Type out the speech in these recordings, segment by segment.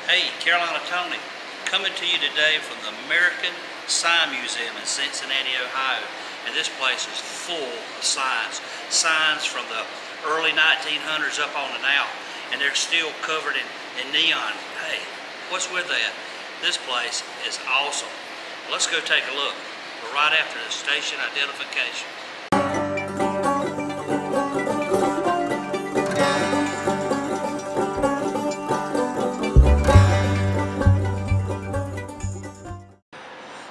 Hey, Carolina Tony, coming to you today from the American Sign Museum in Cincinnati, Ohio. And this place is full of signs. Signs from the early 1900s up on and out. And they're still covered in neon. Hey, what's with that? This place is awesome. Let's go take a look. We're right after the station identification.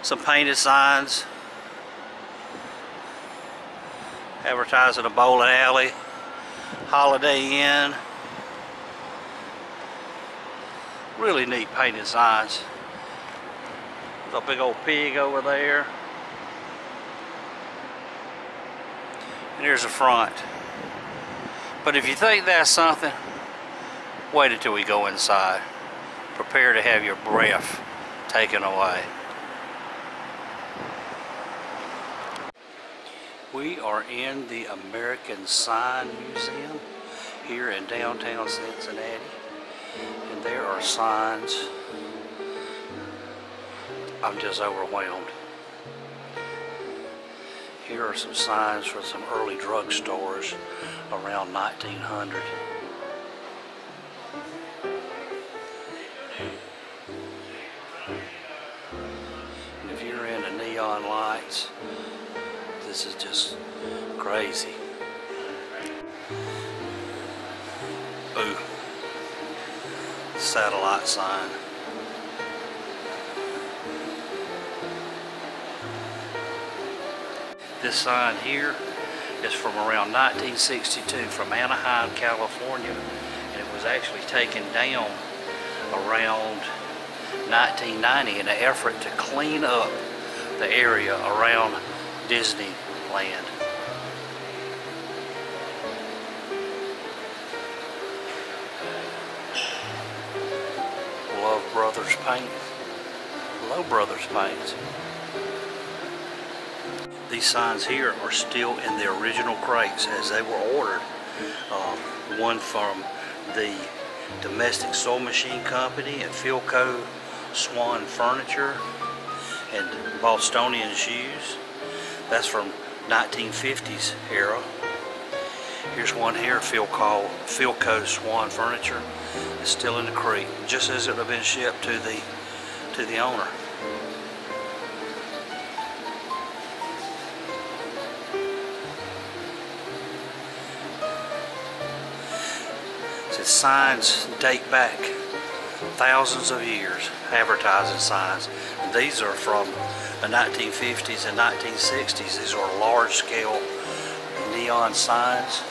Some painted signs advertising a bowling alley, Holiday Inn. Really neat painted signs. There's a big old pig over there. And here's the front. But if you think that's something, wait until we go inside. Prepare to have your breath taken away. We are in the American Sign Museum here in downtown Cincinnati, and there are signs. I'm just overwhelmed. Here are some signs for some early drugstores around 1900. And if you're into neon lights, this is just crazy. Ooh. Satellite sign. This sign here is from around 1962 from Anaheim, California. And it was actually taken down around 1990 in an effort to clean up the area around Disneyland. Love Brothers Paint. Low Brothers Paints. These signs here are still in the original crates as they were ordered. One from the Domestic Sewing Machine Company and Philco Swan Furniture and Bostonian Shoes. That's from 1950s era. Here's one here, Philco Swan Furniture. It's still in the crate, just as it would have been shipped to the owner. Its signs date back thousands of years, advertising signs. And these are from the 1950s and 1960s. These are large-scale neon signs.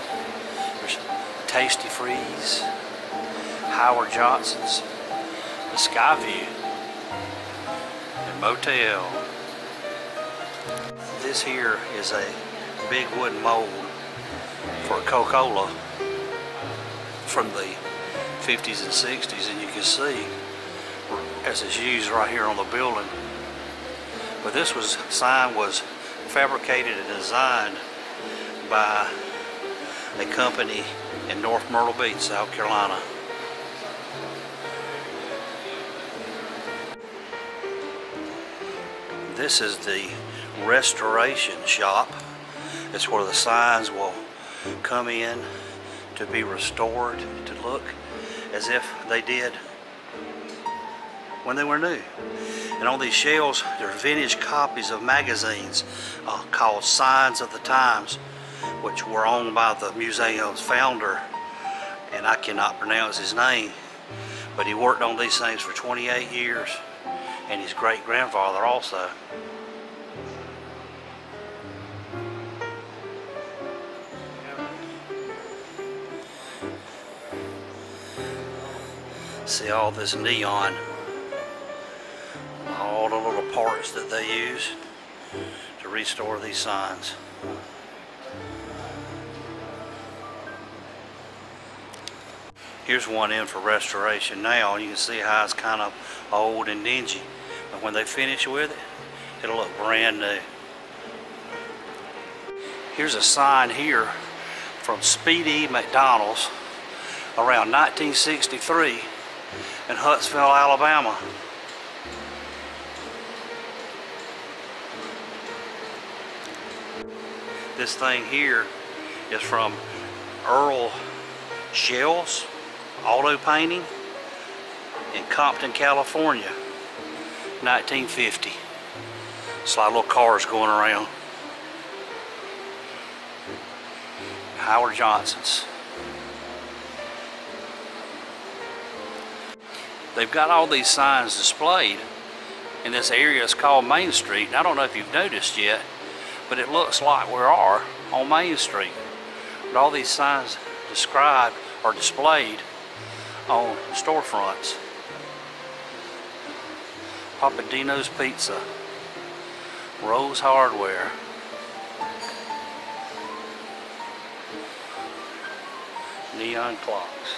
There's Tasty Freeze, Howard Johnson's, the Skyview, and Motel. This here is a big wooden mold for Coca-Cola from the 50s and 60s, and you can see as it's used right here on the building. But this sign was fabricated and designed by a company in North Myrtle Beach, South Carolina. This is the restoration shop. It's where the signs will come in to be restored to look as if they did when they were new. And on these shelves there are vintage copies of magazines called Signs of the Times, which were owned by the museum's founder, and I cannot pronounce his name, but he worked on these things for 28 years, and his great-grandfather also. See all this neon, all the little parts that they use to restore these signs. Here's one in for restoration now. You can see how it's kind of old and dingy, but when they finish with it, it'll look brand new. Here's a sign here from Speedy McDonald's around 1963, in Huntsville, Alabama. This thing here is from Earl Shell's Auto Painting in Compton, California, 1950. It's like little cars going around. Howard Johnson's. They've got all these signs displayed in this area. It's called Main Street, and I don't know if you've noticed yet, but it looks like we are on Main Street. But all these signs described or displayed on storefronts. Papadino's Pizza, Rose Hardware, neon clocks.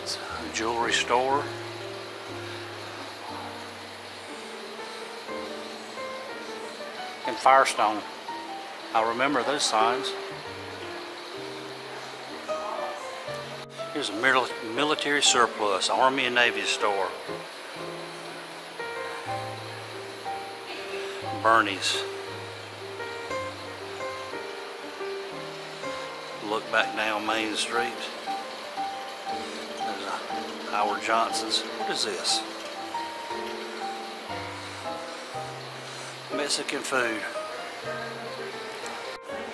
It's a jewelry store. In Firestone. I remember those signs. Here's a military surplus, Army and Navy store. Bernie's. Look back down Main Street. There's a Howard Johnson's. What is this? Mexican food.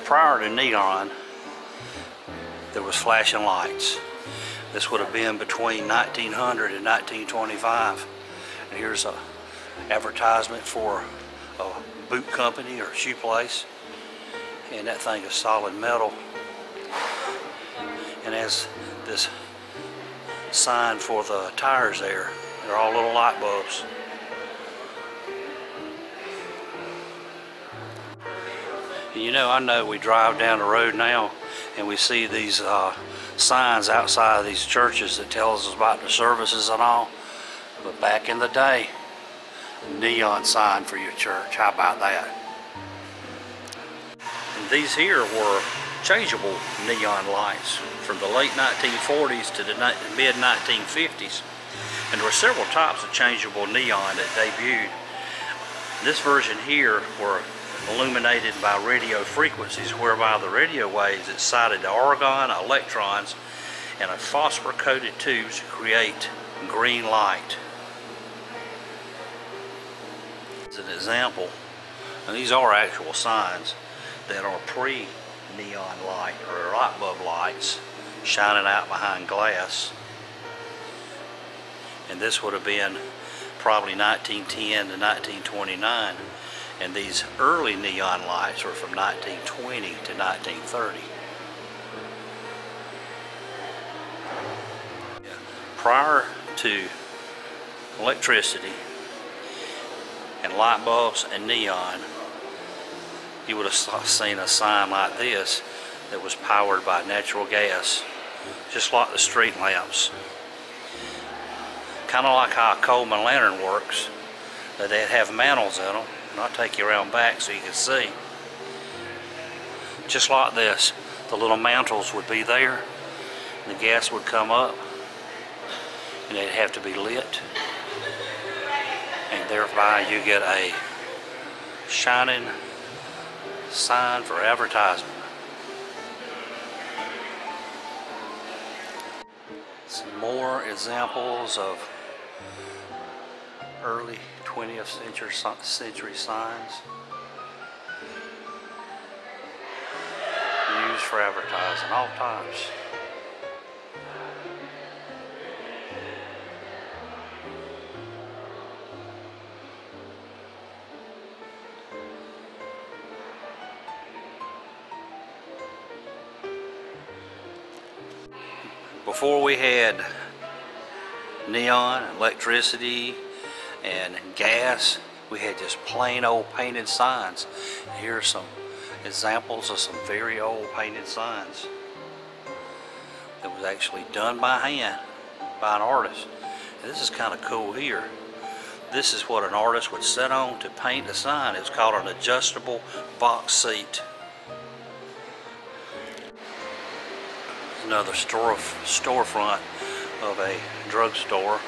Prior to neon, there was flashing lights. This would have been between 1900 and 1925. And here's a advertisement for a boot company or shoe place. And that thing is solid metal. And as this sign for the tires there, they're all little light bulbs. You know, I know we drive down the road now and we see these signs outside of these churches that tells us about the services and all. But back in the day, neon sign for your church. How about that? And these here were changeable neon lights from the late 1940s to the mid 1950s. And there were several types of changeable neon that debuted. This version here were illuminated by radio frequencies, whereby the radio waves excited the argon electrons in a phosphor-coated tubes to create green light. As an example, and these are actual signs that are pre-neon light or light bulb lights shining out behind glass. And this would have been probably 1910 to 1929. And these early neon lights were from 1920 to 1930. Prior to electricity and light bulbs and neon, you would have seen a sign like this that was powered by natural gas, just like the street lamps. Kind of like how a Coleman lantern works, that they'd have mantles in them. And I'll take you around back so you can see. Just like this, the little mantles would be there, the gas would come up, and they'd have to be lit, and thereby you get a shining sign for advertisement. Some more examples of early 20th century signs used for advertising all times. Before we had neon, electricity, and gas, we had just plain old painted signs. Here are some examples of some very old painted signs that was actually done by hand by an artist. And this is kind of cool here. This is what an artist would sit on to paint a sign. It's called an adjustable box seat. Another storefront of a drugstore.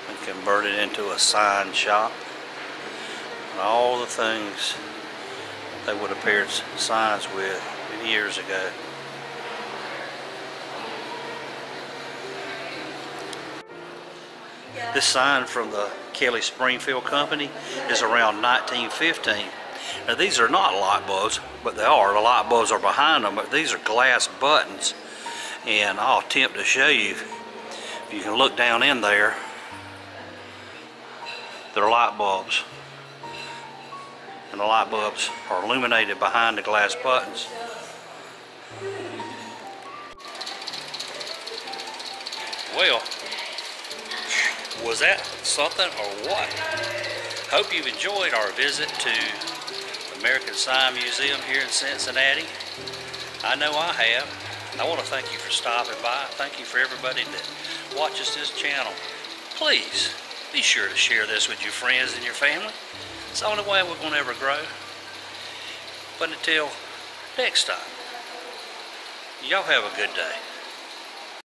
And converted into a sign shop. And all the things they would have paired signs with years ago. This sign from the Kelly Springfield Company is around 1915. Now these are not light bulbs, but they are. The light bulbs are behind them, but these are glass buttons. And I'll attempt to show you, if you can look down in there, they're light bulbs. And the light bulbs are illuminated behind the glass buttons. Well, was that something or what? Hope you've enjoyed our visit to the American Sign Museum here in Cincinnati. I know I have. I want to thank you for stopping by. Thank you for everybody that watches this channel. Please be sure to share this with your friends and your family. It's the only way we're going to ever grow. But until next time, y'all have a good day.